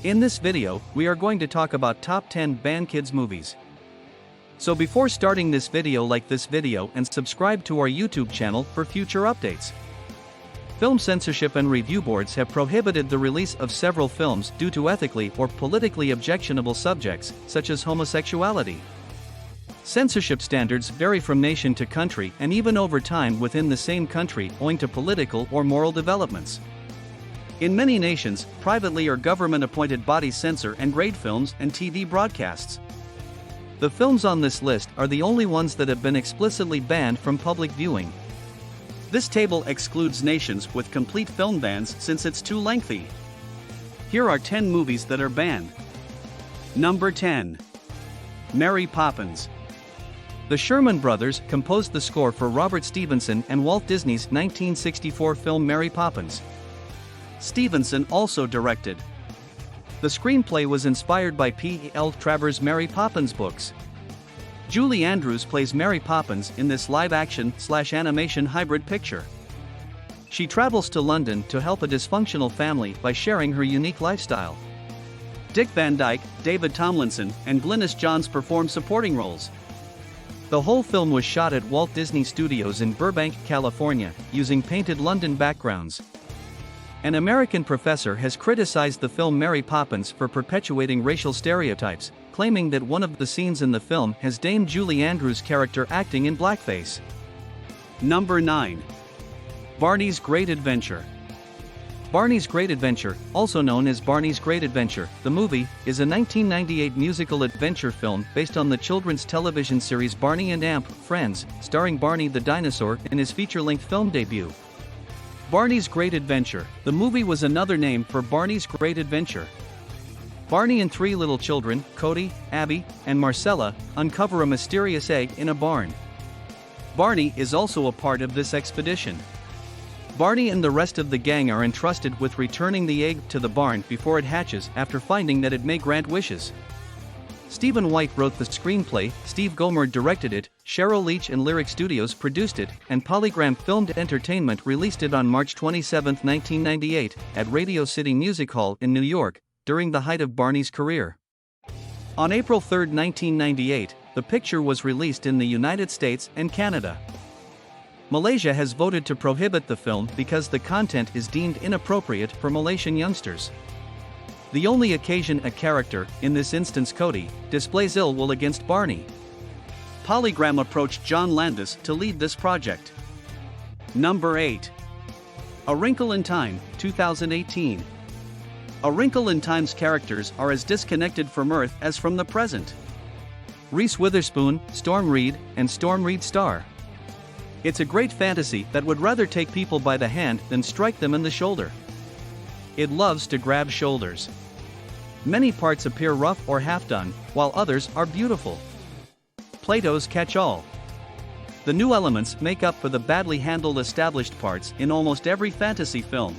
In this video, we are going to talk about top 10 banned kids movies. So before starting this video, like this video and subscribe to our YouTube channel for future updates. Film censorship and review boards have prohibited the release of several films due to ethically or politically objectionable subjects, such as homosexuality. Censorship standards vary from nation to country and even over time within the same country owing to political or moral developments. In many nations, privately or government-appointed bodies censor and grade films and TV broadcasts. The films on this list are the only ones that have been explicitly banned from public viewing. This table excludes nations with complete film bans since it's too lengthy. Here are 10 movies that are banned. Number 10. Mary Poppins. The Sherman Brothers composed the score for Robert Stevenson and Walt Disney's 1964 film Mary Poppins. Stevenson also directed. The screenplay was inspired by P.L. Travers' Mary Poppins books. Julie Andrews plays Mary Poppins in this live-action/animation hybrid picture. She travels to London to help a dysfunctional family by sharing her unique lifestyle. Dick Van Dyke, David Tomlinson, and Glynis Johns perform supporting roles. The whole film was shot at Walt Disney Studios in Burbank, California, using painted London backgrounds. An American professor has criticized the film Mary Poppins for perpetuating racial stereotypes, claiming that one of the scenes in the film has Dame Julie Andrews' character acting in blackface. Number 9. Barney's Great Adventure. Barney's Great Adventure, also known as Barney's Great Adventure, the movie, is a 1998 musical adventure film based on the children's television series Barney and Amp, Friends, starring Barney the dinosaur in his feature-length film debut. Barney's Great Adventure, the movie was another name for Barney's Great Adventure. Barney and three little children, Cody, Abby, and Marcella, uncover a mysterious egg in a barn. Barney is also a part of this expedition. Barney and the rest of the gang are entrusted with returning the egg to the barn before it hatches after finding that it may grant wishes. Stephen White wrote the screenplay, Steve Gomer directed it, Cheryl Leach and Lyric Studios produced it, and Polygram Filmed Entertainment released it on March 27, 1998, at Radio City Music Hall in New York, during the height of Barney's career. On April 3, 1998, the picture was released in the United States and Canada. Malaysia has voted to prohibit the film because the content is deemed inappropriate for Malaysian youngsters. The only occasion a character, in this instance Cody, displays ill will against Barney. Polygram approached John Landis to lead this project. Number 8. A Wrinkle in Time, 2018. A Wrinkle in Time's characters are as disconnected from Earth as from the present. Reese Witherspoon, Storm Reid, and Storm Reid star. It's a great fantasy that would rather take people by the hand than strike them in the shoulder. It loves to grab shoulders. Many parts appear rough or half-done, while others are beautiful. Plato's catch-all. The new elements make up for the badly handled established parts in almost every fantasy film.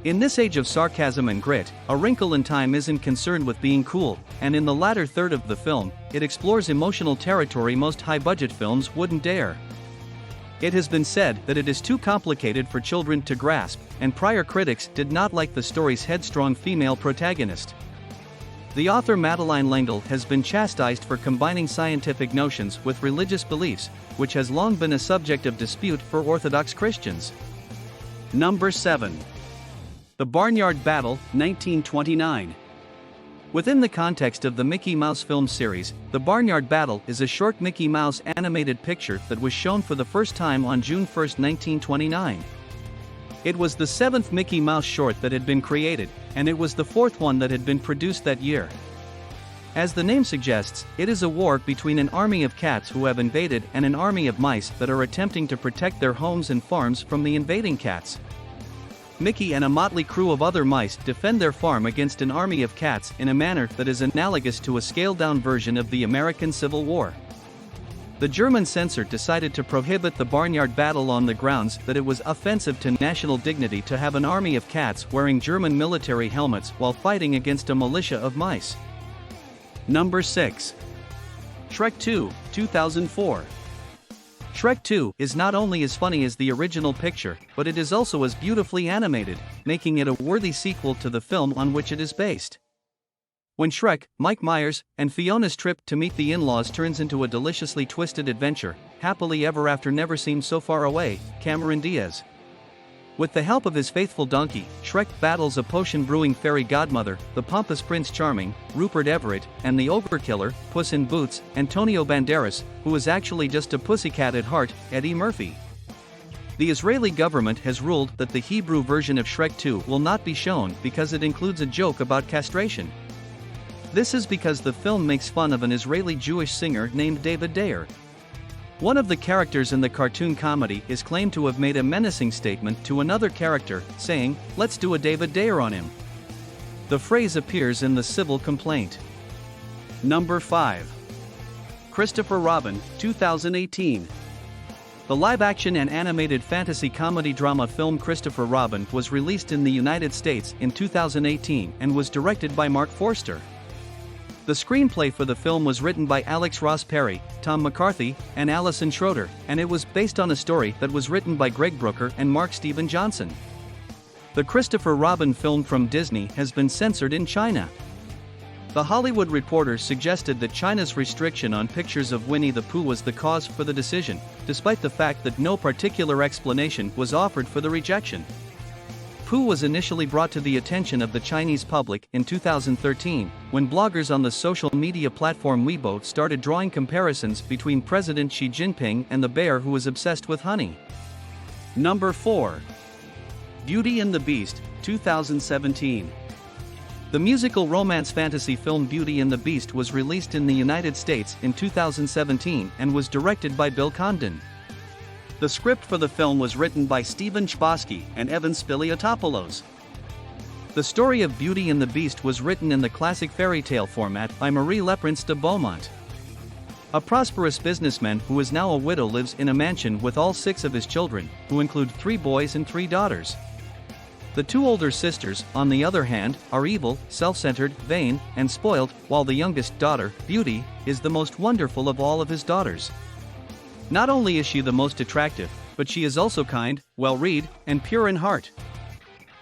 In this age of sarcasm and grit, A Wrinkle in Time isn't concerned with being cool, and in the latter third of the film, it explores emotional territory most high-budget films wouldn't dare. It has been said that it is too complicated for children to grasp, and prior critics did not like the story's headstrong female protagonist. The author Madeline L'Engle has been chastised for combining scientific notions with religious beliefs, which has long been a subject of dispute for Orthodox Christians. Number 7. The Barnyard Battle, 1929. Within the context of the Mickey Mouse film series, The Barnyard Battle is a short Mickey Mouse animated picture that was shown for the first time on June 1, 1929. It was the 7th Mickey Mouse short that had been created, and it was the 4th one that had been produced that year. As the name suggests, it is a war between an army of cats who have invaded and an army of mice that are attempting to protect their homes and farms from the invading cats. Mickey and a motley crew of other mice defend their farm against an army of cats in a manner that is analogous to a scaled-down version of the American Civil War. The German censor decided to prohibit the Barnyard Battle on the grounds that it was offensive to national dignity to have an army of cats wearing German military helmets while fighting against a militia of mice. Number 6. Shrek II, 2004. Shrek 2 is not only as funny as the original picture, but it is also as beautifully animated, making it a worthy sequel to the film on which it is based. When Shrek, Mike Myers, and Fiona's trip to meet the in-laws turns into a deliciously twisted adventure, happily ever after never seems so far away, Cameron Diaz. With the help of his faithful donkey, Shrek battles a potion-brewing fairy godmother, the pompous Prince Charming, Rupert Everett, and the ogre killer, Puss in Boots, Antonio Banderas, who is actually just a pussycat at heart, Eddie Murphy. The Israeli government has ruled that the Hebrew version of Shrek 2 will not be shown because it includes a joke about castration. This is because the film makes fun of an Israeli Jewish singer named David Dayer. One of the characters in the cartoon comedy is claimed to have made a menacing statement to another character, saying, "Let's do a David Dayer on him." The phrase appears in the civil complaint. Number 5. Christopher Robin, 2018. The live-action and animated fantasy comedy drama film Christopher Robin was released in the United States in 2018 and was directed by Mark Forster. The screenplay for the film was written by Alex Ross Perry, Tom McCarthy, and Allison Schroeder, and it was based on a story that was written by Greg Brooker and Mark Steven Johnson. The Christopher Robin film from Disney has been censored in China. The Hollywood Reporter suggested that China's restriction on pictures of Winnie the Pooh was the cause for the decision, despite the fact that no particular explanation was offered for the rejection. Pooh was initially brought to the attention of the Chinese public in 2013, when bloggers on the social media platform Weibo started drawing comparisons between President Xi Jinping and the bear who was obsessed with honey. Number 4. Beauty and the Beast, 2017. The musical romance fantasy film Beauty and the Beast was released in the United States in 2017 and was directed by Bill Condon. The script for the film was written by Stephen Chbosky and Evan Spiliotopoulos. The story of Beauty and the Beast was written in the classic fairy tale format by Marie Leprince de Beaumont. A prosperous businessman who is now a widow lives in a mansion with all 6 of his children, who include 3 boys and 3 daughters. The 2 older sisters, on the other hand, are evil, self-centered, vain, and spoiled, while the youngest daughter, Beauty, is the most wonderful of all of his daughters. Not only is she the most attractive, but she is also kind, well-read, and pure in heart.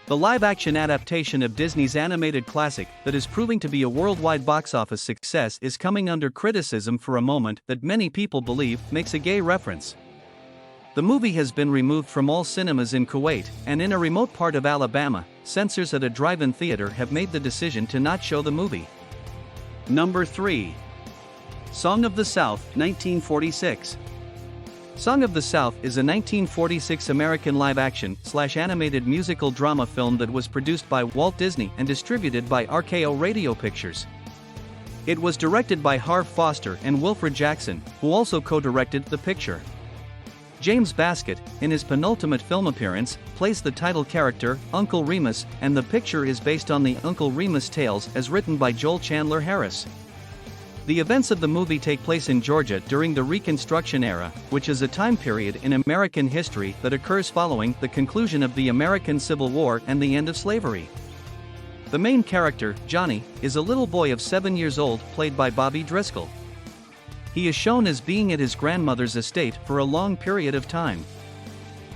The live-action adaptation of Disney's animated classic that is proving to be a worldwide box office success is coming under criticism for a moment that many people believe makes a gay reference. The movie has been removed from all cinemas in Kuwait, and in a remote part of Alabama, censors at a drive-in theater have made the decision to not show the movie. Number 3. Song of the South, 1946. Song of the South is a 1946 American live-action/animated musical drama film that was produced by Walt Disney and distributed by RKO Radio Pictures. It was directed by Harve Foster and Wilfred Jackson, who also co-directed the picture. James Baskett, in his penultimate film appearance, plays the title character, Uncle Remus, and the picture is based on the Uncle Remus tales as written by Joel Chandler Harris. The events of the movie take place in Georgia during the Reconstruction era, which is a time period in American history that occurs following the conclusion of the American Civil War and the end of slavery. The main character, Johnny, is a little boy of 7 years old, played by Bobby Driscoll. He is shown as being at his grandmother's estate for a long period of time.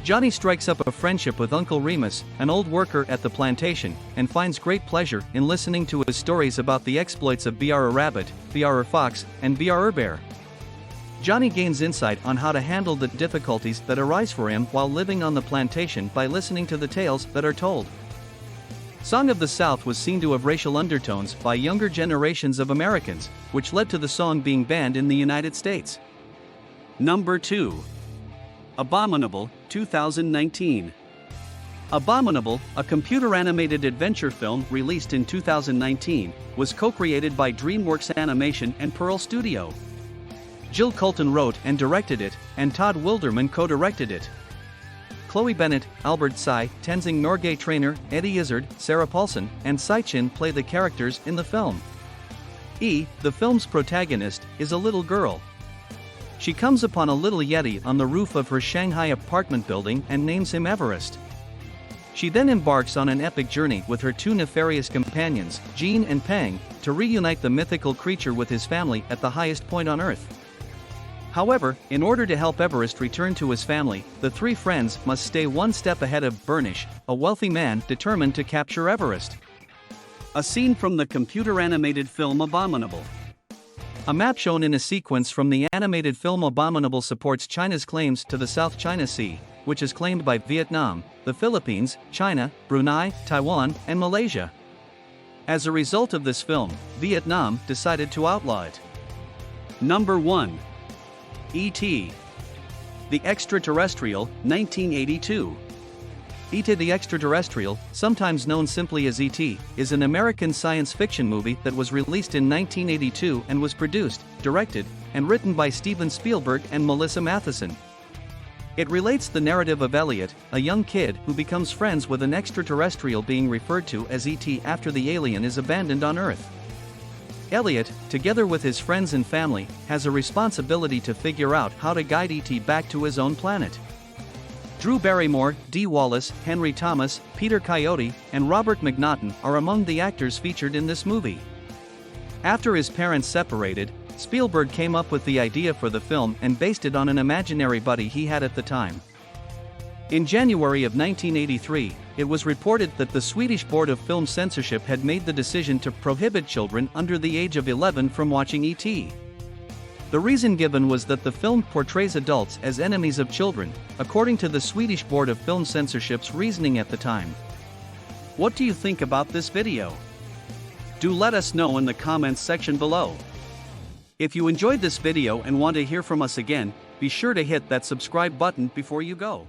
Johnny strikes up a friendship with Uncle Remus, an old worker at the plantation, and finds great pleasure in listening to his stories about the exploits of Br Rabbit, Br Fox, and Br Bear. Johnny gains insight on how to handle the difficulties that arise for him while living on the plantation by listening to the tales that are told. Song of the South was seen to have racial undertones by younger generations of Americans, which led to the song being banned in the United States. Number 2. Abominable, 2019. Abominable, a computer-animated adventure film released in 2019, was co-created by DreamWorks Animation and Pearl Studio. Jill Colton wrote and directed it, and Todd Wilderman co-directed it. Chloe Bennett, Albert Tsai, Tenzing Norgay Trainer, Eddie Izzard, Sarah Paulson, and Sai Chin play the characters in the film. The film's protagonist, is a little girl. She comes upon a little yeti on the roof of her Shanghai apartment building and names him Everest. She then embarks on an epic journey with her 2 nefarious companions, Jean and Peng, to reunite the mythical creature with his family at the highest point on Earth. However, in order to help Everest return to his family, the three friends must stay one step ahead of Barneys, a wealthy man determined to capture Everest. A scene from the computer-animated film Abomination. A map shown in a sequence from the animated film Abomination supports China's claims to the South China Sea, which is claimed by Vietnam, the Philippines, China, Brunei, Taiwan, and Malaysia. As a result of this film, Vietnam decided to outlaw it. Number 1. E.T. The Extraterrestrial, 1982. E.T. the Extraterrestrial, sometimes known simply as E.T., is an American science fiction movie that was released in 1982 and was produced, directed, and written by Steven Spielberg and Melissa Matheson. It relates the narrative of Elliot, a young kid who becomes friends with an extraterrestrial being referred to as E.T. after the alien is abandoned on Earth. Elliot, together with his friends and family, has a responsibility to figure out how to guide E.T. back to his own planet. Drew Barrymore, Dee Wallace, Henry Thomas, Peter Coyote, and Robert McNaughton are among the actors featured in this movie. After his parents separated, Spielberg came up with the idea for the film and based it on an imaginary buddy he had at the time. In January of 1983, it was reported that the Swedish Board of Film Censorship had made the decision to prohibit children under the age of 11 from watching E.T. The reason given was that the film portrays adults as enemies of children, according to the Swedish Board of Film Censorship's reasoning at the time. What do you think about this video? Do let us know in the comments section below. If you enjoyed this video and want to hear from us again, be sure to hit that subscribe button before you go.